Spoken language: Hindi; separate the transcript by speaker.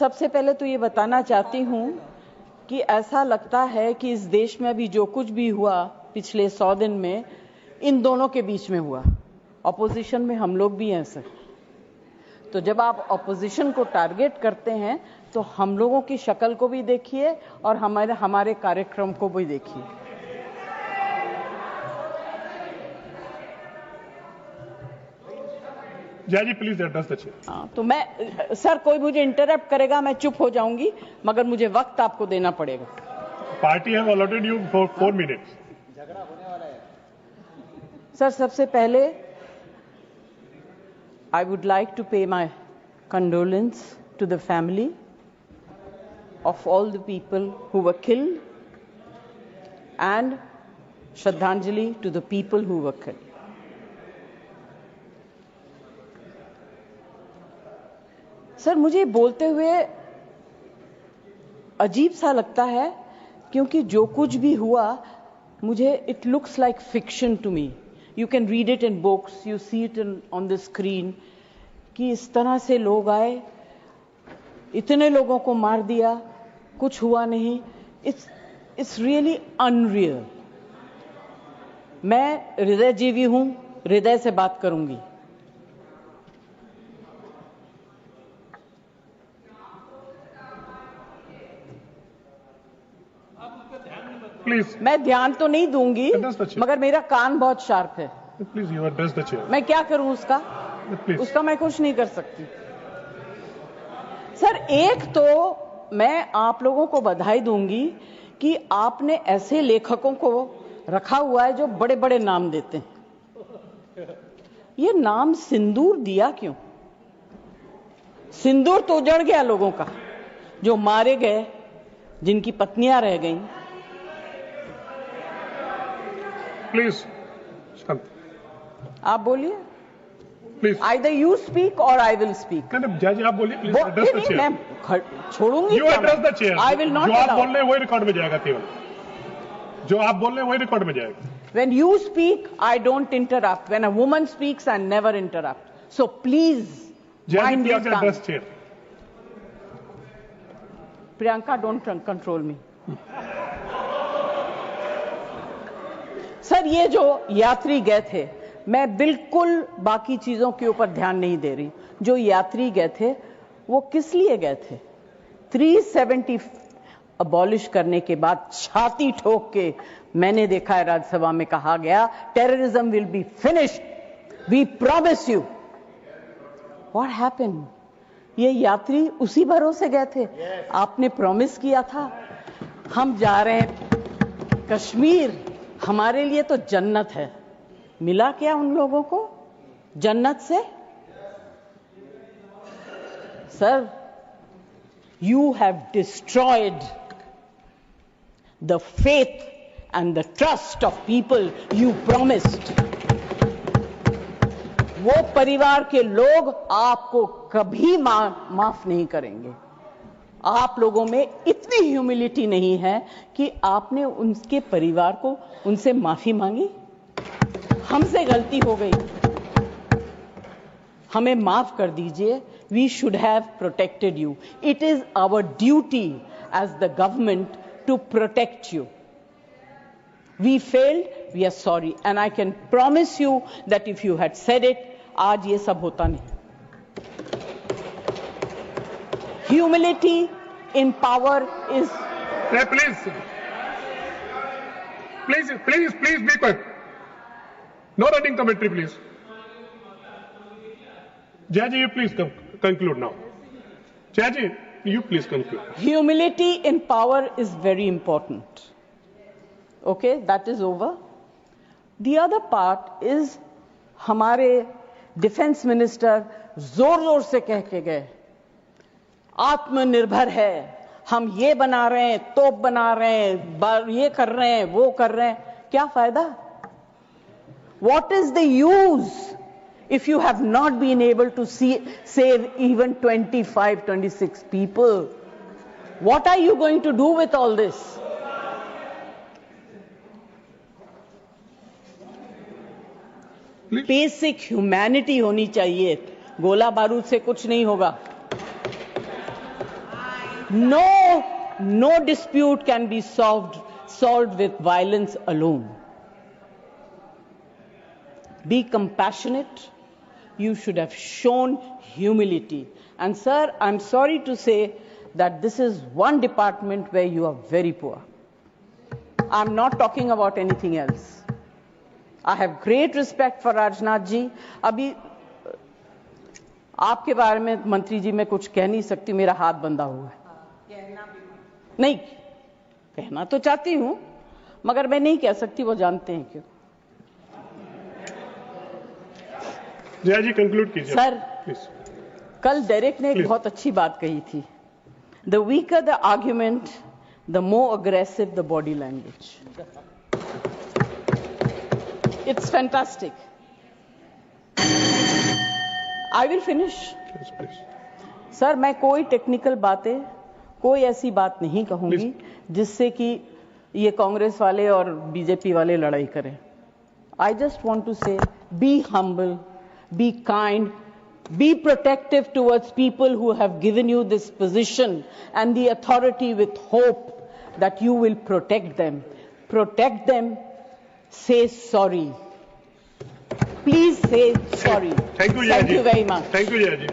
Speaker 1: सबसे पहले तो ये बताना चाहती हूँ कि ऐसा लगता है कि इस देश में अभी जो कुछ भी हुआ पिछले 100 दिन में इन दोनों के बीच में हुआ। ऑपोजिशन में हम लोग भी हैं सर। तो जब आप ऑपोजिशन को टारगेट करते हैं तो हम लोगों की शक्ल को भी देखिए और हमारे कार्यक्रम को भी देखिए।
Speaker 2: जय जी प्लीज एड्रेस द चेयर।
Speaker 1: तो मैं सर, कोई मुझे इंटरप्ट करेगा मैं चुप हो जाऊंगी, मगर मुझे वक्त आपको देना पड़ेगा।
Speaker 2: Party have allotted you for 4 minutes.
Speaker 3: झगड़ा होने वाला है
Speaker 1: सर, सबसे पहले I would like to pay my condolence to the family of all the people who were killed and Shraddhanjali to the people who were killed. Sir, मुझे बोलते हुए अजीब सा लगता है क्योंकि जो कुछ भी हुआ मुझे it looks like fiction to me. You can read it in books, you see it on the screen कि इस तरह से लोग आए, इतने लोगों को मार दिया, कुछ हुआ नहीं। It's really unreal. मैं हृदयजीवी हूं, हृदय से बात करूंगी।
Speaker 2: प्लीज
Speaker 1: मैं ध्यान तो नहीं दूंगी, मगर मेरा कान बहुत शार्प है।
Speaker 2: Please you address the chair.
Speaker 1: मैं क्या करूं उसका?
Speaker 2: प्लीज
Speaker 1: उसका मैं कुछ नहीं कर सकती। सर, एक तो मैं आप लोगों को बधाई दूंगी कि आपने ऐसे लेखकों को रखा हुआ है जो बड़े बड़े नाम देते हैं। ये नाम सिंदूर दिया क्यों? सिंदूर तो उजड़ गया लोगों का, जो मारे गए, जिनकी पत्नियां रह गईं।
Speaker 2: प्लीज शांत।
Speaker 1: आप बोलिए।
Speaker 2: Please
Speaker 1: Either you speak or I will speak.
Speaker 2: नहीं जय जी आप बोलिए प्लीज एड्रेस द
Speaker 1: नहीं,
Speaker 2: चेयर।
Speaker 1: मैं छोड़ूंगी।
Speaker 2: You address the chair.
Speaker 1: I will not
Speaker 2: जो आप
Speaker 1: allow.
Speaker 2: बोल रहे हैं वही रिकॉर्ड में जाएगा। केवल जो आप बोल रहे हैं वही रिकॉर्ड में जाएगा।
Speaker 1: When you speak, I don't interrupt. When a woman speaks, I never interrupt. So please
Speaker 2: जय जी
Speaker 1: mind your
Speaker 2: please address
Speaker 1: tongue.
Speaker 2: Chair.
Speaker 1: Priyanka, don't control me. Sir, ये जो यात्री गए थे, मैं बिल्कुल बाकी चीजों के ऊपर ध्यान नहीं दे रही। जो यात्री गए थे वो किस लिए गए थे? 370 अबॉलिश करने के बाद छाती ठोक के मैंने देखा है राज्यसभा में कहा गया terrorism will be finished, we promise you. What happened? ये यात्री उसी भरोसे गए थे। आपने प्रॉमिस किया था हम जा रहे हैं कश्मीर, हमारे लिए तो जन्नत है। मिला क्या उन लोगों को जन्नत से? Sir, you have destroyed the faith and the trust of people you promised. वो परिवार के लोग आपको कभी माफ नहीं करेंगे। आप लोगों में इतनी ह्यूमिलिटी नहीं है कि आपने उनके परिवार को उनसे माफी मांगी। हमसे गलती हो गई, हमें माफ कर दीजिए। We should have protected you. It is our duty as the government to protect you. We failed, we are sorry. And I can promise you that if you had said it, आज ये सब होता नहीं। Humility in power is...
Speaker 2: Please be quiet. No running commentary, please. Jai ji, you please conclude now. Jai ji, you please conclude.
Speaker 1: Humility in power is very important. Okay, that is over. The other part is हमारे डिफेंस मिनिस्टर जोर जोर से कह के गए आत्मनिर्भर है, हम ये बना रहे हैं, तोप बना रहे हैं, ये कर रहे हैं, वो कर रहे हैं। क्या फायदा? What is the use if you have not been able to save even 25, 26 people? What are you going to do with all this? Basic humanity होनी चाहिए। गोला बारूद से कुछ नहीं होगा। No dispute can be solved with violence alone. Be compassionate. You should have shown humility. And sir, I'm sorry to say that this is one department where you are very poor. I'm not talking about anything else. I have great respect for Rajnath ji. अभी आपके बारे में मंत्री जी मैं कुछ कह नहीं सकती, मेरा हाथ बंधा हुआ है। नहीं कहना तो चाहती हूं, मगर मैं नहीं कह सकती, वो जानते हैं क्यों।
Speaker 2: जया जी कंक्लूड कीजिए
Speaker 1: सर,
Speaker 2: प्लीज।
Speaker 1: कल डेरेक ने एक बहुत अच्छी बात कही थी, the weaker the argument the more aggressive the body language. It's fantastic. I will finish. Sir, मैं कोई टेक्निकल बातें, कोई ऐसी बात नहीं कहूंगी जिससे कि ये कांग्रेस वाले और बीजेपी वाले लड़ाई करें। आई जस्ट वॉन्ट टू से be humble, be kind, be protective towards people who have given you this position and the authority, with hope that you will protect them. Protect them. Say sorry. Please say sorry.
Speaker 2: Thank you, Jaya ji.
Speaker 1: Thank you very much.
Speaker 2: Thank you, Jaya ji.